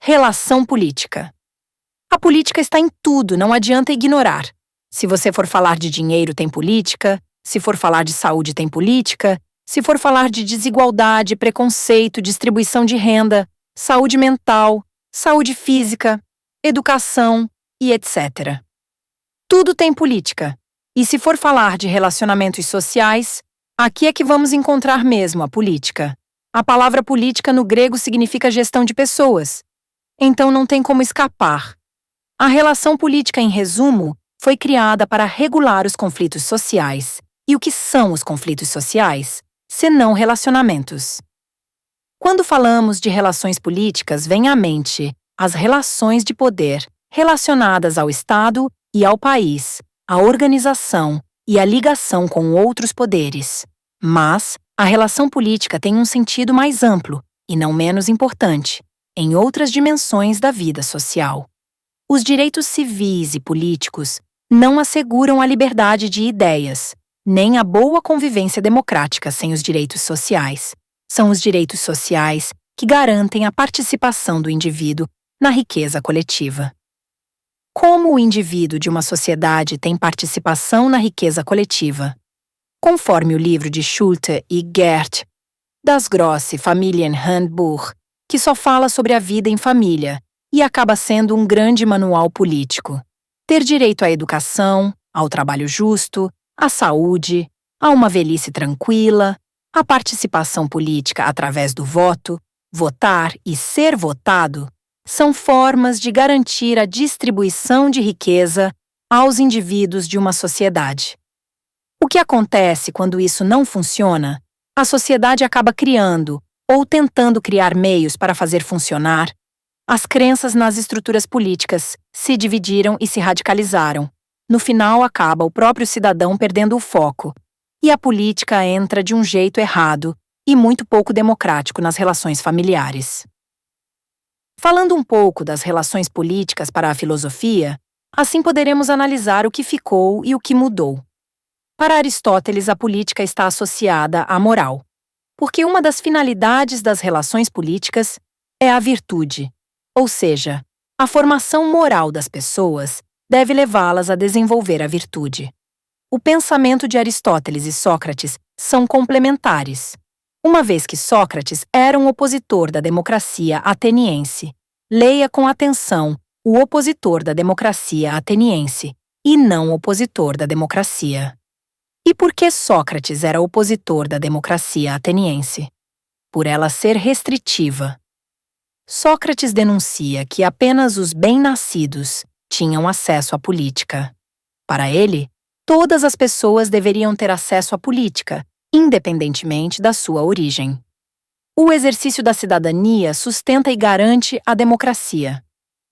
Relação política. A política está em tudo, não adianta ignorar. Se você for falar de dinheiro, tem política. Se for falar de saúde, tem política. Se for falar de desigualdade, preconceito, distribuição de renda, saúde mental, saúde física, educação e etc. Tudo tem política. E se for falar de relacionamentos sociais, aqui é que vamos encontrar mesmo a política. A palavra política no grego significa gestão de pessoas. Então não tem como escapar. A relação política, em resumo, foi criada para regular os conflitos sociais. E o que são os conflitos sociais? Senão relacionamentos. Quando falamos de relações políticas, vem à mente as relações de poder relacionadas ao Estado e ao país, a organização e a ligação com outros poderes. Mas a relação política tem um sentido mais amplo e não menos importante, em outras dimensões da vida social. Os direitos civis e políticos não asseguram a liberdade de ideias, nem a boa convivência democrática sem os direitos sociais. São os direitos sociais que garantem a participação do indivíduo na riqueza coletiva. Como o indivíduo de uma sociedade tem participação na riqueza coletiva? Conforme o livro de Schulte e Gert, das Grosse Familienhandbuch, que só fala sobre a vida em família e acaba sendo um grande manual político. Ter direito à educação, ao trabalho justo, à saúde, a uma velhice tranquila, a participação política através do voto, votar e ser votado, são formas de garantir a distribuição de riqueza aos indivíduos de uma sociedade. O que acontece quando isso não funciona? A sociedade acaba criando, ou tentando criar meios para fazer funcionar. As crenças nas estruturas políticas se dividiram e se radicalizaram. No final, acaba o próprio cidadão perdendo o foco, e a política entra de um jeito errado e muito pouco democrático nas relações familiares. Falando um pouco das relações políticas para a filosofia, assim poderemos analisar o que ficou e o que mudou. Para Aristóteles, a política está associada à moral, porque uma das finalidades das relações políticas é a virtude, ou seja, a formação moral das pessoas deve levá-las a desenvolver a virtude. O pensamento de Aristóteles e Sócrates são complementares, uma vez que Sócrates era um opositor da democracia ateniense. Leia com atenção o opositor da democracia ateniense e não opositor da democracia. E por que Sócrates era opositor da democracia ateniense? Por ela ser restritiva. Sócrates denuncia que apenas os bem-nascidos tinham acesso à política. Para ele, todas as pessoas deveriam ter acesso à política, independentemente da sua origem. O exercício da cidadania sustenta e garante a democracia.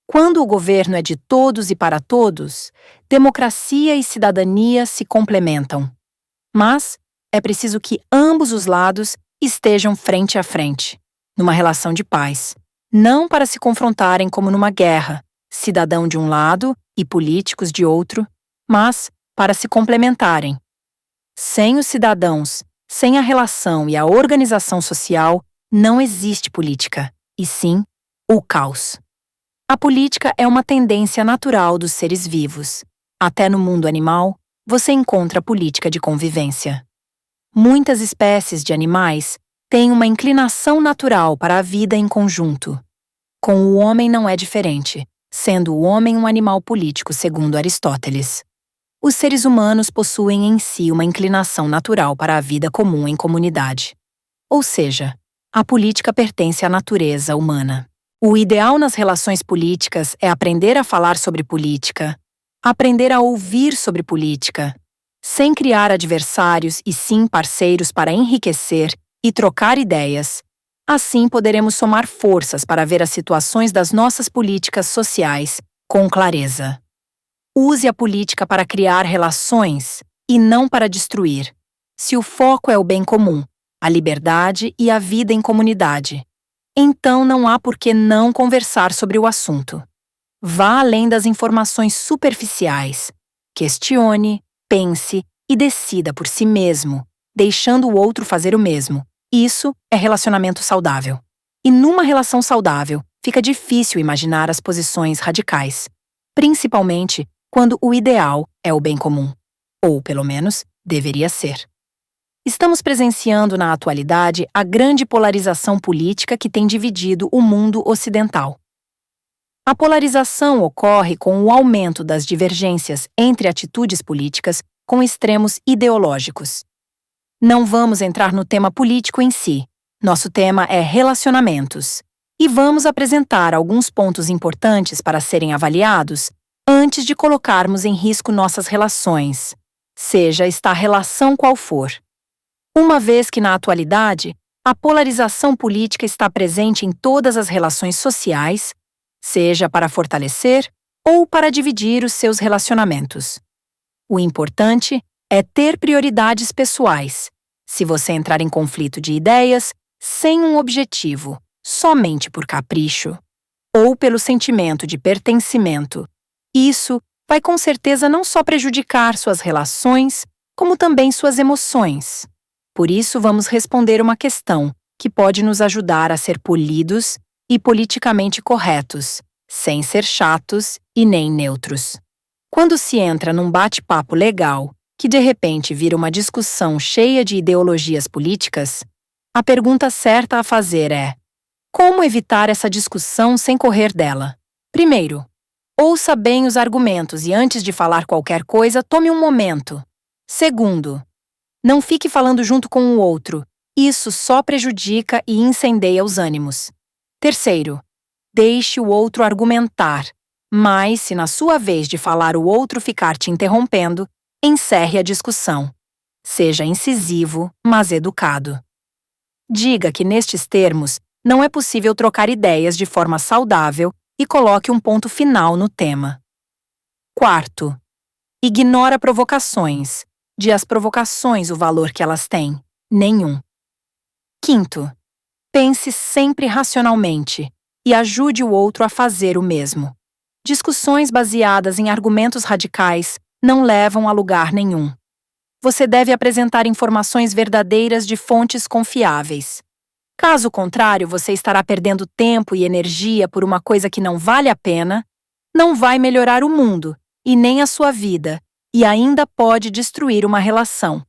Quando o governo é de todos e para todos, democracia e cidadania se complementam. Mas é preciso que ambos os lados estejam frente a frente, numa relação de paz, não para se confrontarem como numa guerra, cidadão de um lado e políticos de outro, mas para se complementarem. Sem os cidadãos, sem a relação e a organização social, não existe política, e sim o caos. A política é uma tendência natural dos seres vivos. Até no mundo animal, você encontra política de convivência. Muitas espécies de animais têm uma inclinação natural para a vida em conjunto. Com o homem não é diferente, sendo o homem um animal político segundo Aristóteles. Os seres humanos possuem em si uma inclinação natural para a vida comum em comunidade. Ou seja, a política pertence à natureza humana. O ideal nas relações políticas é aprender a falar sobre política, aprender a ouvir sobre política, sem criar adversários e sim parceiros para enriquecer e trocar ideias. Assim poderemos somar forças para ver as situações das nossas políticas sociais com clareza. Use a política para criar relações e não para destruir. Se o foco é o bem comum, a liberdade e a vida em comunidade, então não há por que não conversar sobre o assunto. Vá além das informações superficiais. Questione, pense e decida por si mesmo, deixando o outro fazer o mesmo. Isso é relacionamento saudável. E numa relação saudável, fica difícil imaginar as posições radicais, principalmente quando o ideal é o bem comum, ou pelo menos deveria ser. Estamos presenciando na atualidade a grande polarização política que tem dividido o mundo ocidental. A polarização ocorre com o aumento das divergências entre atitudes políticas com extremos ideológicos. Não vamos entrar no tema político em si. Nosso tema é relacionamentos. E vamos apresentar alguns pontos importantes para serem avaliados antes de colocarmos em risco nossas relações, seja esta relação qual for. Uma vez que, na atualidade, a polarização política está presente em todas as relações sociais, seja para fortalecer ou para dividir os seus relacionamentos. O importante é ter prioridades pessoais. Se você entrar em conflito de ideias sem um objetivo, somente por capricho, ou pelo sentimento de pertencimento, isso vai com certeza não só prejudicar suas relações, como também suas emoções. Por isso, vamos responder uma questão que pode nos ajudar a ser polidos e politicamente corretos, sem ser chatos e nem neutros. Quando se entra num bate-papo legal, que de repente vira uma discussão cheia de ideologias políticas, a pergunta certa a fazer é: como evitar essa discussão sem correr dela? Primeiro, ouça bem os argumentos e antes de falar qualquer coisa, tome um momento. Segundo, não fique falando junto com o outro. Isso só prejudica e incendeia os ânimos. Terceiro, deixe o outro argumentar, mas se na sua vez de falar o outro ficar te interrompendo, encerre a discussão. Seja incisivo, mas educado. Diga que nestes termos não é possível trocar ideias de forma saudável e coloque um ponto final no tema. Quarto, ignora provocações. Dê às provocações o valor que elas têm. Nenhum. Quinto, pense sempre racionalmente e ajude o outro a fazer o mesmo. Discussões baseadas em argumentos radicais não levam a lugar nenhum. Você deve apresentar informações verdadeiras de fontes confiáveis. Caso contrário, você estará perdendo tempo e energia por uma coisa que não vale a pena, não vai melhorar o mundo e nem a sua vida, e ainda pode destruir uma relação.